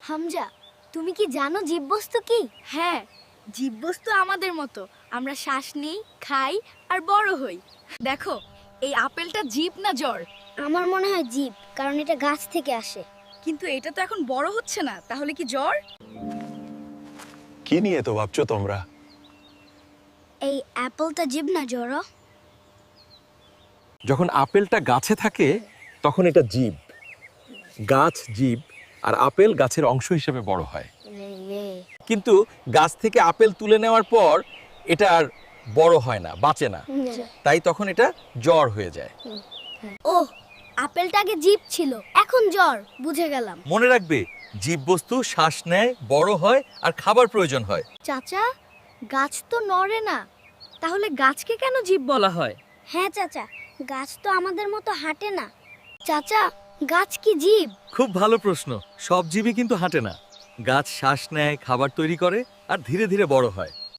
হামজা, তুমি কি জানো জীববস্তু কি? হ্যাঁ, জীববস্তু আমাদের মতো। আমরা শ্বাস নিই, খাই আর বড় হই। দেখো, এই আপেলটা জীব না জ্বর? আমার মনে হয় জীব, কারণ এটা গাছ থেকে আসে। কিন্তু এটা তো এখন বড় হচ্ছে না, তাহলে কি জ্বর? কি নিয়ে তো ভাবছো তোমরা? এই অ্যাপলটা জীব না জ্বর? যখন আপেলটা গাছে থাকে তখন এটা জীব, গাছ জীব, আর আপেল গাছের অংশ হিসেবে বড় হয়। কিন্তু গাছ থেকে আপেল তুলে নেওয়ার পর এটা আর বড় হয় না, বাঁচে না, তাই তখন এটা জ্বর হয়ে যায়। ও, আপেলটা আগে জীব ছিল, এখন জ্বর, বুঝে গেলাম। মনে রাখবে, জীববস্তু শ্বাস নেয়, বড় হয় আর খাবার প্রয়োজন হয়। চাচা, গাছ তো নড়ে না, তাহলে গাছকে কেন জীব বলা হয়? হ্যাঁ চাচা, গাছ তো আমাদের মতো হাঁটে না। চাচা, গাছ কি জীব? খুব ভালো প্রশ্ন। সব জীবই কিন্তু হাঁটে না। গাছ শ্বাস নেয়, খাবার তৈরি করে আর ধীরে ধীরে বড় হয়।